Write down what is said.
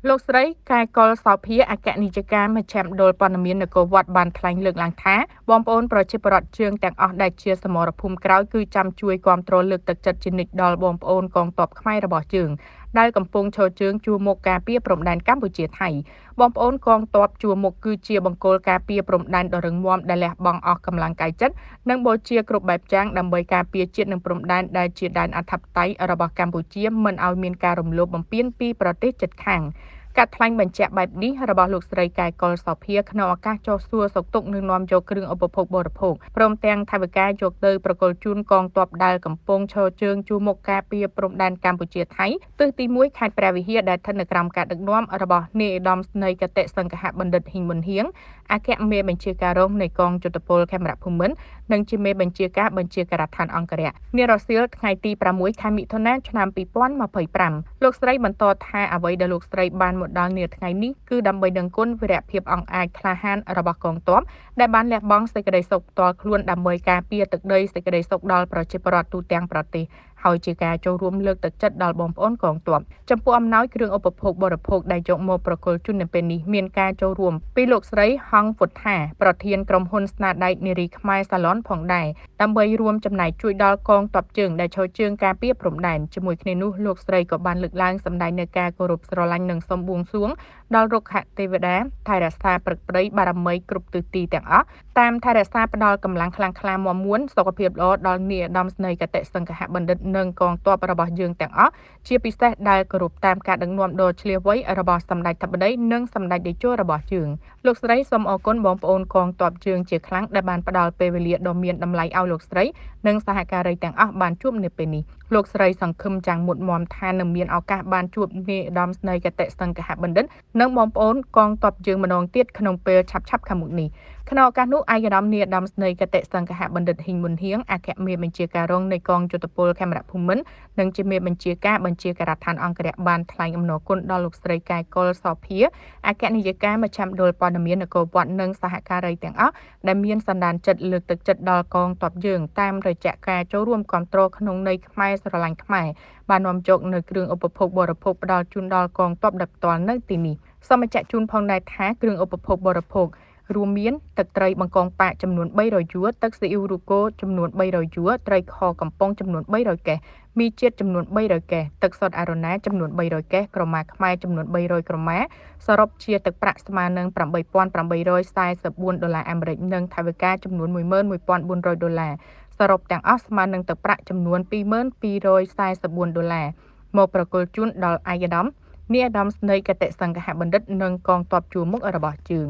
លោកស្រីកែកុលសោភាអគ្គនាយិកាមជ្ឈមណ្ឌលព័ត៌មាននគរវត្តបានថ្លែងលើកឡើងថាបងប្អូនប្រជាពលរដ្ឋជើងទាំងអស់ដែលជាសមរភូមិក្រោយគឺចាំជួយគាំទ្រលើកទឹកចិត្តជានិច្ចដល់បងប្អូនកងទ័ពខ្មែររបស់ជើងដែលកំពុងឈរជើងជួរមុខការពារព្រំដែនកម្ពុជាថៃបងប្អូនកងទ័ពជួរមុខគឺជាបង្គោលការពារព្រំដែនដ៏រឹងមាំដែលលះបង់អស់កម្លាំងកាយចិត្តនិងបូជាគ្រប់បែបយ៉ាងដើម្បីការពារជាតិនិងព្រំដែនដែលជាដែនអធិបតេយ្យរបស់កម្ពុជាមិនឲ្យមានការរំលោភបំពានពីប្រទេសជិតខាងការថ្លែងបញ្ជាក់បែបនេះរបស់លោកស្រីកែកុលសោភាក្នុងឱកាសចុះសួរសុខទុក្ខនិងនាំយកគ្រឿងឧបភោគបរិភោគព្រមទាំងថវិកាយកទៅប្រគល់ជូនកងទ័ពដែលកំពុងឈរជើងជួរមុខការពារព្រំដែនកម្ពុជាថៃទិសទី1ខេត្តព្រះវិហារដែលស្ថិតនៅក្រោមការដឹកនាំរបស់នាយឧត្តមស្នេហ៍គតិសង្ឃៈបណ្ឌិតហ៊ីងមុនហៀងអគ្គមេបញ្ជាការរងនៃកងយុទ្ធពលខេមរភូមិន្ទនិងជាមេបញ្ជាការបញ្ជាការដ្ឋានអង្គរៈនារសៀលថ្ងៃទី6ខែមិថុនាឆ្នាំ2025លោកស្រីបន្តថាអ្វីដែលលោកស្រីបានមកដល់នាថ្ងៃនេះគឺដើម្បីដឹងគុណវីរភាពអង្អាចក្លាហានរបស់កងទ័ពដែលបានលះបង់សេចក្តីសុខផ្ទាល់ខ្លួនដើម្បីការពារទឹកដីសេចក្តីសុខដល់ប្រជាពលរដ្ឋទូទាំងប្រទេសហើយជាការចូលរួមលើកទឹកចិត្តដល់បងប្អូនកងទ័ពចំពោះអំណោយគ្រឿងឧបភោគបរិភោគដែលយកមកប្រគល់ជូននៅពេលនេះមានការចូលរួមពីលោកស្រីហងពុទ្ធាប្រធានក្រុមហ៊ុនស្នាដៃនារីខ្មែរសាឡុនផងដែរដើម្បីរួមចំណែកជួយដល់កងទ័ពជើងដែលឈរជើងការពារព្រំដែនជាមួយគ្នានោះលោកស្រីក៏បានលើកឡើងសម្ដែងនូវការគោរពស្រឡាញ់និងសូមបួងសួងដល់រុក្ខទេវតាថែរក្សាព្រឹកព្រៃបារមីគ្រប់ទិសទីទាំងអស់តាមថែរក្សាផ្ដល់កម្លាំងខ្លាំងក្លាមាំមួនសុខភាពល្អដល់នាយឧត្តមស្នេហ៍គតិសង្ឃៈបណ្ឌិតនិងកងទ័ពរបស់យើងទាំងអស់ជាពិសេសដែលគោរពតាមការដឹកនាំដ៏ឈ្លាសវៃរបស់សម្ដេចធិបតីនិងសម្ដេចតេជោរបស់យើងលោកស្រីសូមអរគុណបងប្អូនកងទ័ពជើងជាខ្លាំងដែលបានផ្ដល់ពេលវេលាដ៏មានតម្លៃឲ្យលោកស្រីនិងសហការីទាំងអស់បានជួបនៅពេលនេះលោកស្រីសង្ឃឹមយ៉ាងមុតមមថានឹងមានឱកាសបានជួបនាយឧត្តមស្នេហ៍គតិសង្ឃៈបណ្ឌិតនិងបងប្អូនកងទ័ពជើងម្ដងទៀតក្នុងពេលឆាប់ៗខាងមុខនេះក្នុងឱកាសនោះឯកឧត្តមនាយឧត្តមស្នេហ៍គតិសង្ឃៈបណ្ឌិតហ៊ីងមុនហៀងអគ្គមេបញ្ជាការរងនៃកងយុទ្ធពលខេមរភូមិន្ទនិងជាមេបញ្ជាការបញ្ជាការដ្ឋានអង្គរៈបានថ្លែងអំណរគុណដល់លោកស្រីកែកុលសោភាអគ្គនាយិកាមជ្ឈមណ្ឌលព័ត៌មាននគរវត្តនិងសហការីទាំងអស់ដែលមានសន្តានចិត្តលើកទឹកចិត្តដល់កងទ័ពយើងតាមរយៈការចូលរួមគាំទ្រក្នុងន័យខ្មែរស្រឡាញ់ខ្មែរបាននាំយកនៅគ្រឿងឧបភោគបរិភោគផ្ដល់ជូនដល់កងទ័ពដោយផ្ទាល់នៅទីនេះសូមបញ្ជាក់ជូនផងដែរថាគ្រឿងឧបភោគបរិភោគរួមមានទឹកត្រីបង្កងប៉ាកចំនួន300យួរទឹកស៊ីអ៊ីវរូកូចំនួន300យួរត្រីខកំប៉ុងចំនួន300កេសមីជាតិចំនួន300កេសទឹកសុទ្ធអេរ៉ូណាចំនួន300កេសក្រមាខ្មែរចំនួន300ក្រមាសរុបជាទឹកប្រាក់ស្មើនឹង$8,844អាមេរិកនិងថវិកាចំនួន$11,400សរុបទាំងអស់ស្មើនឹងទឹកប្រាក់ចំនួន$2,244មកប្រគល់ជូនដល់ឯកឧត្តមនាយឧត្តមស្នេហ៍គតិសង្ឃៈបណ្ឌិតនិងកងទ័ពជួរមុខរបស់ជើង